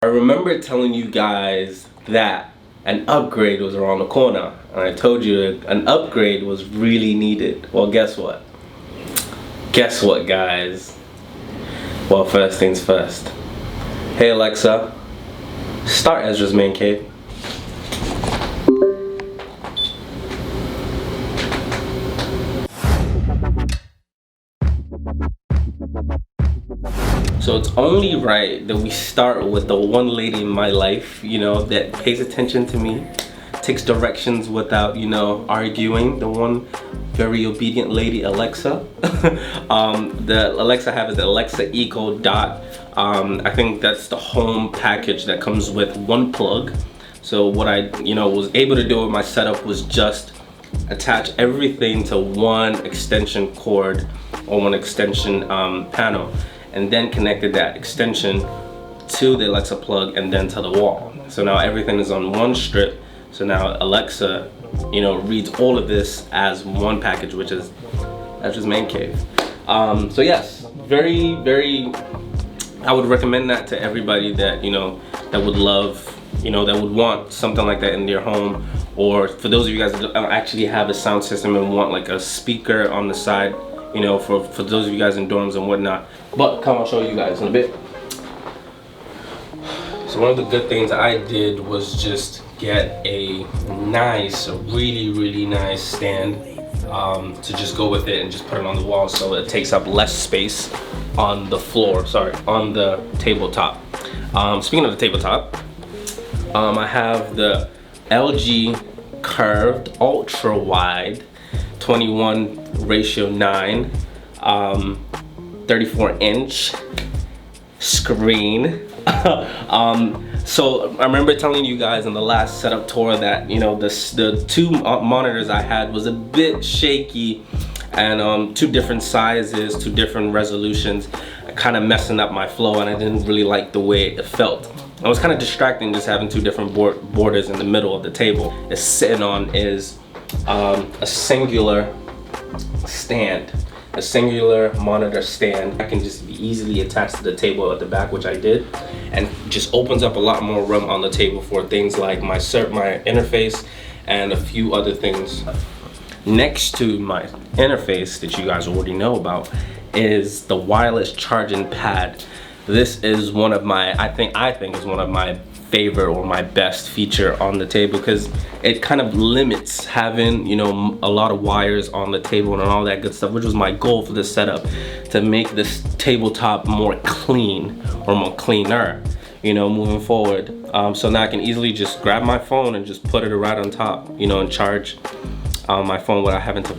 I remember telling you guys that an upgrade was around the corner, and I told you an upgrade was really needed. Well, guess what? Guess what, guys? Well, first things first. Hey Alexa, start Ezra's Man Cave. So it's only right that we start with the one lady in my life, you know, that pays attention to me, takes directions without, you know, arguing. The one very obedient lady, Alexa. The Alexa I have is the Alexa Echo Dot. I think that's the home package that comes with one plug. So what I, was able to do with my setup was just attach everything to one extension cord or one extension panel, and then connected that extension to the Alexa plug and then to the wall. So now everything is on one strip. So now Alexa, reads all of this as one package, which is Ezra's Man Cave. So yes, very, very, I would recommend that to everybody that, that would love, that would want something like that in their home. Or for those of you guys that don't actually have a sound system and want like a speaker on the side, for those of you guys in dorms and whatnot. But come, I'll show you guys in a bit. So one of the good things I did was just get a nice, a really, really nice stand to just go with it and just put it on the wall so it takes up less space on the floor, on the tabletop. Speaking of the tabletop, I have the LG Curved UltraWide 21:9 34-inch screen. So I remember telling you guys in the last setup tour that the two monitors I had was a bit shaky, and two different sizes, two different resolutions, kind of messing up my flow, and I didn't really like the way it felt. It was kind of distracting just having two different borders in the middle of the table. It's sitting on is a singular stand, a singular monitor stand. I can just be easily attached to the table at the back, which I did, and just opens up a lot more room on the table for things like my interface and a few other things. Next to my interface that you guys already know about is the wireless charging pad. This is one of my, I think is one of my favorite or my best feature on the table, because it kind of limits having a lot of wires on the table and all that good stuff, which was my goal for this setup, to make this tabletop more clean or more cleaner, moving forward. So now I can easily just grab my phone and just put it right on top, and charge my phone without having to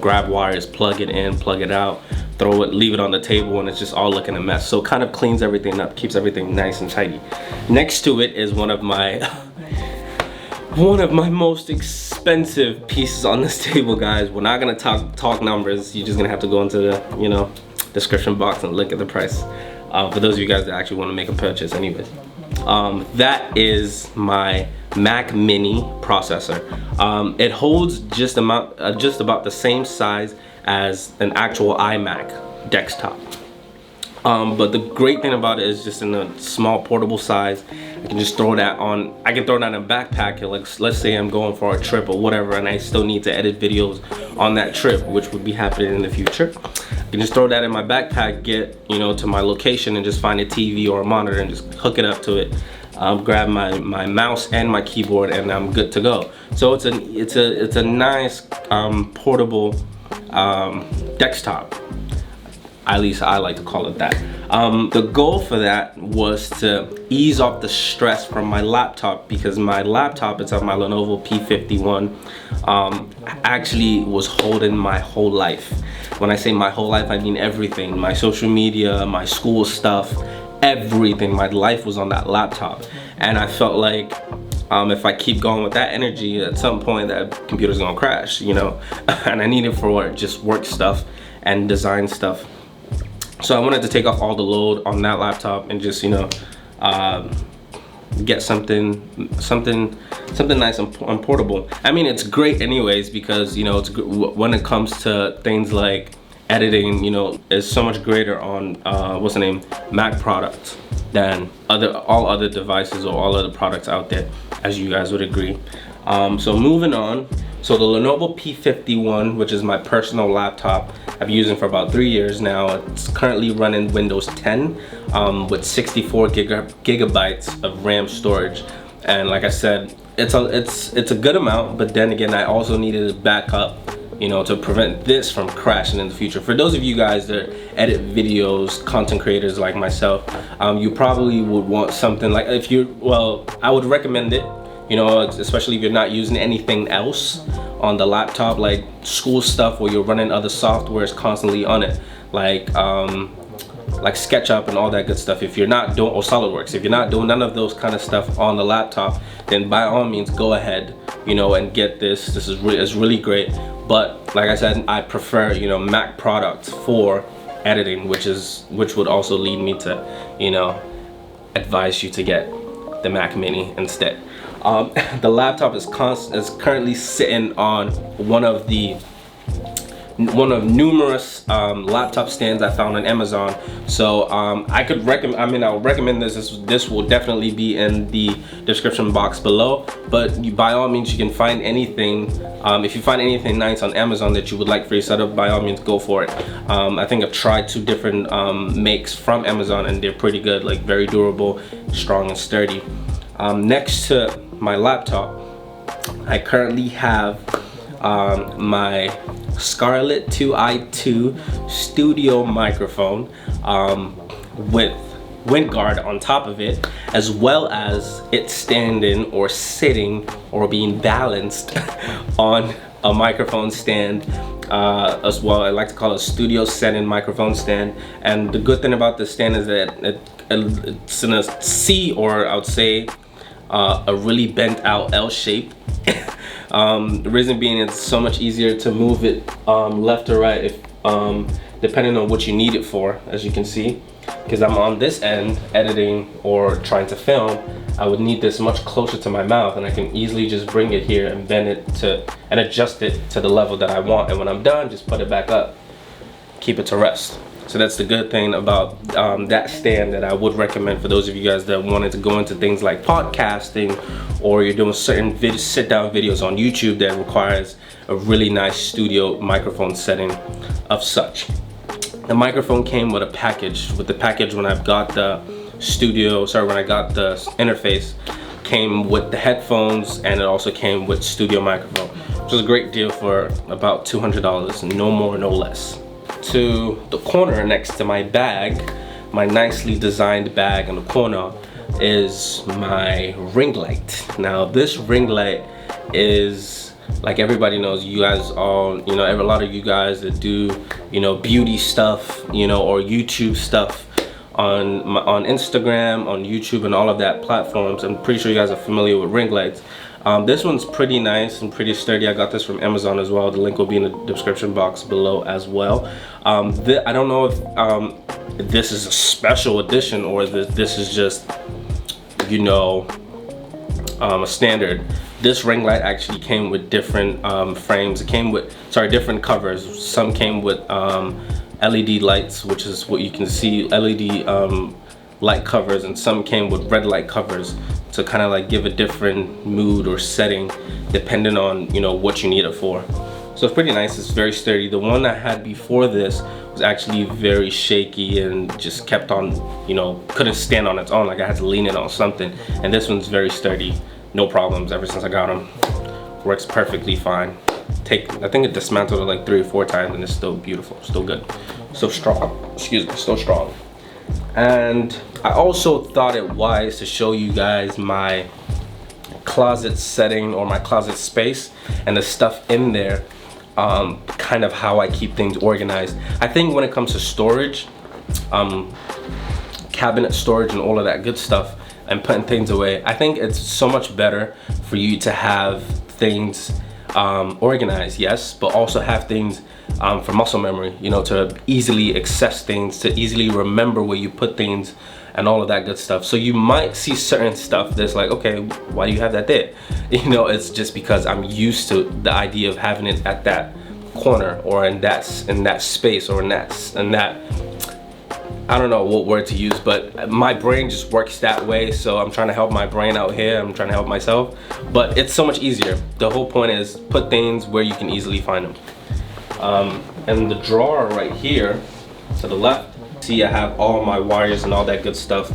grab wires, plug it in, plug it out, throw it, leave it on the table, and it's just all looking a mess. So it kind of cleans everything up, keeps everything nice and tidy. Next to it is one of my most expensive pieces on this table, guys. We're not gonna talk numbers. You're just gonna have to go into the description box and look at the price, for those of you guys that actually want to make a purchase anyways. That is my Mac Mini processor. It holds just about the same size as an actual iMac desktop. But the great thing about it is just in a small portable size. I can just throw that on, I can throw that in a backpack. Like, let's say I'm going for a trip or whatever, and I still need to edit videos on that trip, which would be happening in the future. I can just throw that in my backpack, get to my location, and just find a TV or a monitor and just hook it up to it. Grab my mouse and my keyboard, and I'm good to go. So it's a nice portable desktop. At least I like to call it that. The goal for that was to ease off the stress from my laptop, because my laptop, it's on my Lenovo P51, actually was holding my whole life. When I say my whole life, I mean everything. My social media, my school stuff, everything. My life was on that laptop, and I felt like if I keep going with that energy, at some point that computer's gonna crash, and I need it for just work stuff and design stuff. So I wanted to take off all the load on that laptop and just get something nice and portable. I mean, it's great anyways, because it's when it comes to things like editing, you know, is so much greater on what's the name, Mac products than all other devices or all other products out there, as you guys would agree. So moving on, so the Lenovo P51, which is my personal laptop, I've been using for about 3 years now. It's currently running Windows 10 with 64 gigabytes of RAM storage, and like I said, it's a good amount, but then again, I also needed a backup, you know, to prevent this from crashing in the future. For those of you guys that edit videos, content creators like myself, you probably would want something like, if you, well, I would recommend it, you know, especially if you're not using anything else on the laptop, like school stuff where you're running other softwares constantly on it, like SketchUp and all that good stuff. If you're not doing, or SolidWorks, if you're not doing none of those kind of stuff on the laptop, then by all means go ahead, you know, and get this. This is really great. But like I said, I prefer, you know, Mac products for editing, which would also lead me to, you know, advise you to get the Mac Mini instead. The laptop is currently sitting on one of numerous laptop stands I found on Amazon. So I would recommend this. This will definitely be in the description box below, but by all means, you can find anything. If you find anything nice on Amazon that you would like for your setup, by all means go for it. I think I've tried 2 different makes from Amazon, and they're pretty good, like very durable, strong and sturdy. Next to my laptop, I currently have my Scarlett 2i2 studio microphone with wind guard on top of it, as well as it standing or sitting or being balanced on a microphone stand as well. I like to call it a studio setting microphone stand. And the good thing about this stand is that it's in a C, or I would say a really bent out L shape. The reason being, it's so much easier to move it left or right, if depending on what you need it for. As you can see, because I'm on this end editing or trying to film, I would need this much closer to my mouth, and I can easily just bring it here and bend it to and adjust it to the level that I want, and when I'm done, just put it back up, keep it to rest. So that's the good thing about that stand that I would recommend for those of you guys that wanted to go into things like podcasting, or you're doing certain sit-down videos on YouTube that requires a really nice studio microphone setting of such. The microphone came with a package. With the package, when I got the when I got the interface, came with the headphones, and it also came with studio microphone, which was a great deal for about $200, no more, no less. To the corner next to my bag, my nicely designed bag in the corner, is my ring light. Now this ring light is, like everybody knows, you guys all, you know, a lot of you guys that do, you know, beauty stuff, you know, or YouTube stuff on Instagram, on YouTube and all of that platforms. I'm pretty sure you guys are familiar with ring lights. This one's pretty nice and pretty sturdy. I got this from Amazon as well. The link will be in the description box below as well. I don't know if this is a special edition or this is just, you know, a standard. This ring light actually came with different frames. It came with, different covers. Some came with LED lights, which is what you can see, LED light covers, and some came with red light covers to kind of like give a different mood or setting depending on, you know, what you need it for. So it's pretty nice. It's very sturdy. The one I had before this was actually very shaky and just kept on, you know, couldn't stand on its own. Like I had to lean it on something. And this one's very sturdy, no problems ever since I got them. Works perfectly fine. I think it dismantled it like 3 or 4 times, and it's still beautiful, still good, still strong. Excuse me, still strong. And I also thought it wise to show you guys my closet setting, or my closet space, and the stuff in there, kind of how I keep things organized. I think when it comes to storage, cabinet storage and all of that good stuff, and putting things away, I think it's so much better for you to have things organized, yes, but also have things for muscle memory, you know, to easily access things, to easily remember where you put things and all of that good stuff. So you might see certain stuff that's like, okay, why do you have that there? You know, it's just because I'm used to the idea of having it at that corner, or in that space, or in that I don't know what word to use, but my brain just works that way. So I'm trying to help my brain out here. I'm trying to help myself, but it's so much easier. The whole point is put things where you can easily find them. And the drawer right here to the left, see I have all my wires and all that good stuff.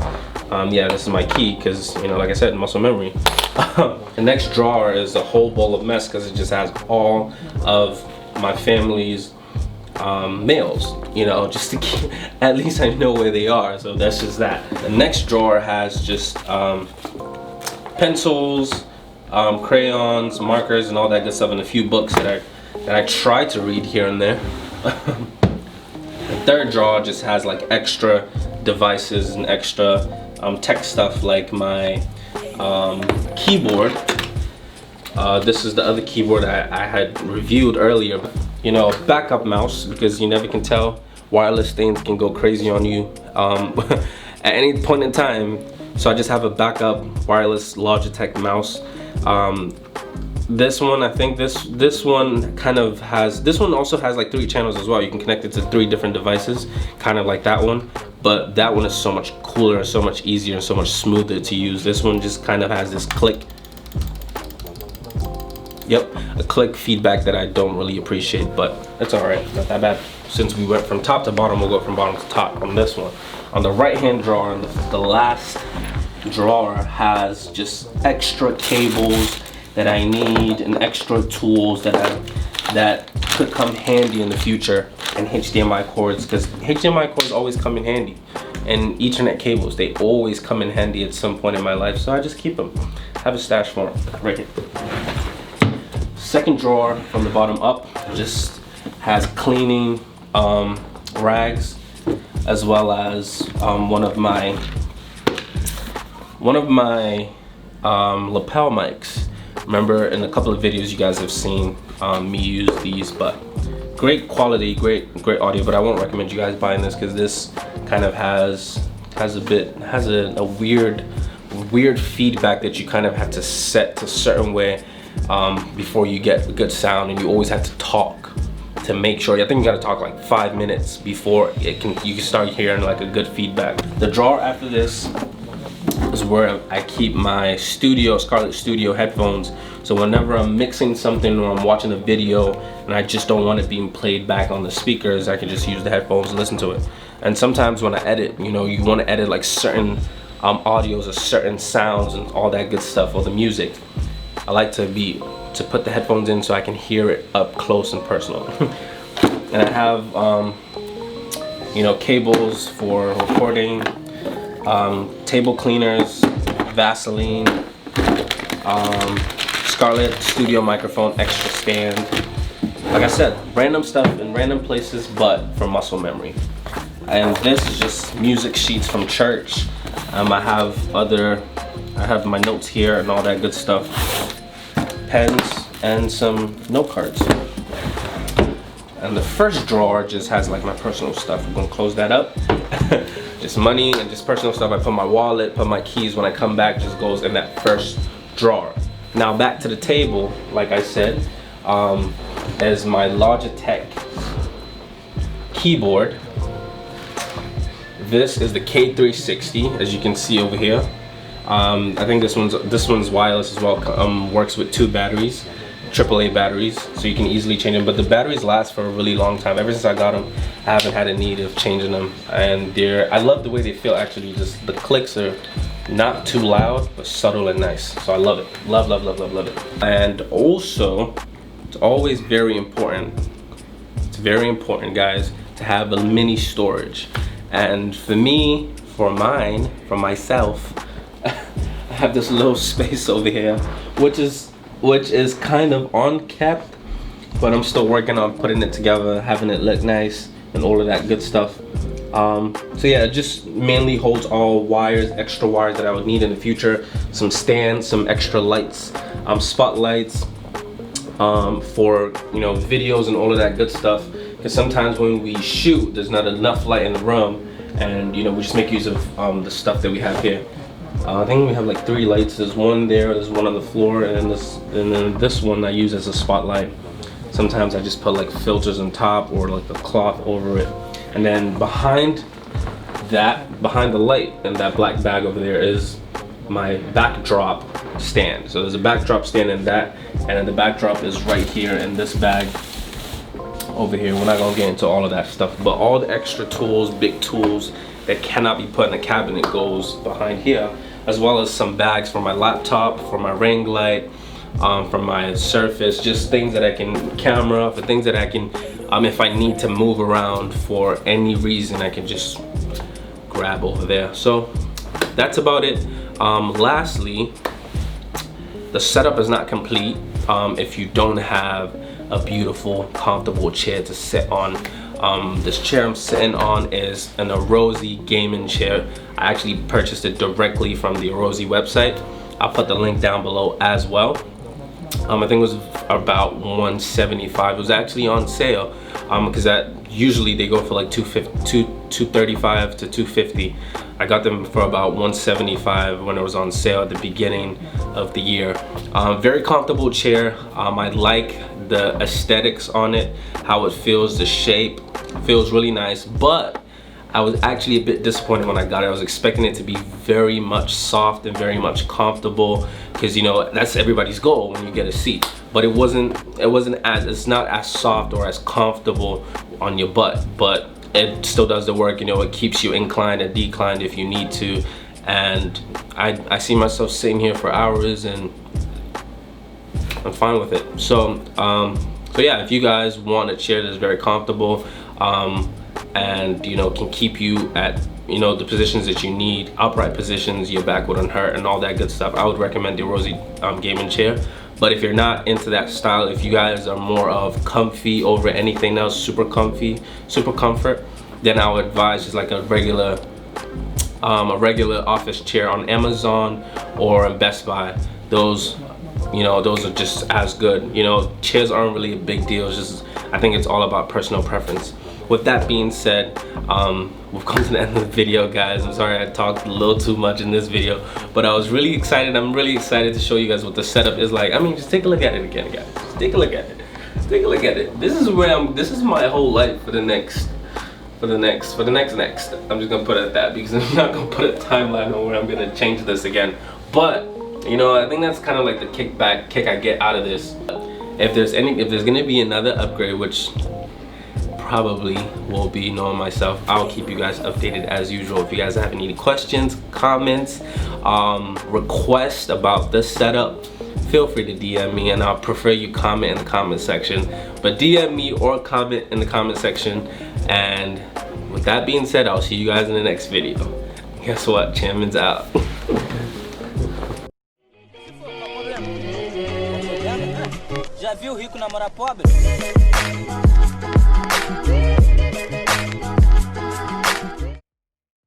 Yeah, this is my key because, you know, like I said, muscle memory. The next drawer is a whole bowl of mess because it just has all of my family's mails, you know, just to keep, at least I know where they are. So that's just that. The next drawer has just pencils, crayons, markers, and all that good stuff, and a few books that I try to read here and there. The third drawer just has like extra devices and extra tech stuff, like my keyboard. This is the other keyboard I had reviewed earlier. You know, backup mouse, because you never can tell. Wireless things can go crazy on you at any point in time. So I just have a backup wireless Logitech mouse. This one, I think this one kind of has, this one also has like 3 channels as well. You can connect it to 3 different devices, kind of like that one. But that one is so much cooler and so much easier and so much smoother to use. This one just kind of has this click. Yep, a click feedback that I don't really appreciate, but it's all right, not that bad. Since we went from top to bottom, we'll go from bottom to top on this one. On the right-hand drawer, the last drawer has just extra cables that I need and extra tools that could come handy in the future, and HDMI cords, because HDMI cords always come in handy, and Ethernet cables, they always come in handy at some point in my life, so I just keep them. Have a stash for them right here. Second drawer from the bottom up just has cleaning rags, as well as one of my lapel mics. Remember, in a couple of videos you guys have seen me use these, but great quality, great audio, but I won't recommend you guys buying this because this kind of has a weird feedback that you kind of have to set to a certain way before you get a good sound, and you always have to talk to make sure. I think you got to talk like 5 minutes before you can start hearing like a good feedback. The drawer after this is where I keep my Scarlett Studio headphones. So whenever I'm mixing something or I'm watching a video and I just don't want it being played back on the speakers, I can just use the headphones and listen to it. And sometimes when I edit, you know, you want to edit like certain audios or certain sounds and all that good stuff, or the music. I like to put the headphones in so I can hear it up close and personal. And I have you know, cables for recording, table cleaners, Vaseline, Scarlett Studio microphone, extra stand. Like I said, random stuff in random places, but for muscle memory. And this is just music sheets from church. I have my notes here and all that good stuff. Pens and some note cards. And the first drawer just has like my personal stuff. I'm gonna close that up. Just money and just personal stuff. I put my wallet, put my keys. When I come back, just goes in that first drawer. Now back to the table, like I said, is my Logitech keyboard. This is the K360, as you can see over here. I think this one's wireless as well. Works with 2 batteries, AAA batteries, so you can easily change them. But the batteries last for a really long time. Ever since I got them, I haven't had a need of changing them. And I love the way they feel. Actually, just the clicks are not too loud, but subtle and nice. So I love it. Love, love, love, love, love it. And also, it's always very important. It's very important, guys, to have a mini storage. And for me, for myself, I have this little space over here, which is kind of unkept, but I'm still working on putting it together, having it look nice, and all of that good stuff. So yeah, it just mainly holds all wires, extra wires that I would need in the future, some stands, some extra lights, spotlights, for, you know, videos and all of that good stuff. Because sometimes when we shoot, there's not enough light in the room, and you know, we just make use of the stuff that we have here. I think we have like 3 lights. There's one there, there's one on the floor, and then this one I use as a spotlight. Sometimes I just put like filters on top or like a cloth over it. And then behind the light and that black bag over there is my backdrop stand. So there's a backdrop stand in that, and then the backdrop is right here in this bag over here. We're not gonna get into all of that stuff, but all the extra tools, big tools that cannot be put in a cabinet goes behind here, as well as some bags for my laptop, for my ring light, for my Surface, just things that I can camera, for things that I can, if I need to move around for any reason, I can just grab over there. So that's about it. Lastly, the setup is not complete if you don't have a beautiful, comfortable chair to sit on. This chair I'm sitting on is an Arozzi gaming chair. I actually purchased it directly from the Arozzi website. I'll put the link down below as well. I think it was about $175. It was actually on sale because usually they go for like $235 to $250. I got them for about $175 when it was on sale at the beginning of the year. Very comfortable chair. I like the aesthetics on it, how it feels, the shape feels really nice, but I was actually a bit disappointed when I got it. I was expecting it to be very much soft and very much comfortable, because you know that's everybody's goal when you get a seat. But it's not as soft or as comfortable on your butt, but it still does the work. You know, it keeps you inclined and declined if you need to, and I see myself sitting here for hours and I'm fine with it. So yeah, if you guys want a chair that's very comfortable and you know can keep you at the positions that you need, upright positions, your back wouldn't hurt and all that good stuff, I would recommend the Arozzi gaming chair. But if you're not into that style, if you guys are more of comfy over anything else, super comfy, super comfort, then I would advise just like a regular office chair on Amazon or in Best Buy. Those are just as good. Chairs aren't really a big deal. It's just, I think it's all about personal preference. With that being said, we've come to the end of the video, guys. I'm sorry I talked a little too much in this video, but I was really excited. I'm really excited to show you guys what the setup is like. I mean, just take a look at it again, guys. Just take a look at it. Take a look at it. This is my whole life for the next. I'm just gonna put it at that, because I'm not gonna put a timeline on where I'm gonna change this again. But I think that's kind of like the kick I get out of this. If there's gonna be another upgrade, which probably will be, knowing myself, I'll keep you guys updated as usual. If you guys have any questions, comments, requests about this setup, feel free to DM me, and I'll prefer you comment in the comment section. But DM me or comment in the comment section. And with that being said, I'll see you guys in the next video. Guess what? Chairman's out. Já viu rico namorar pobre?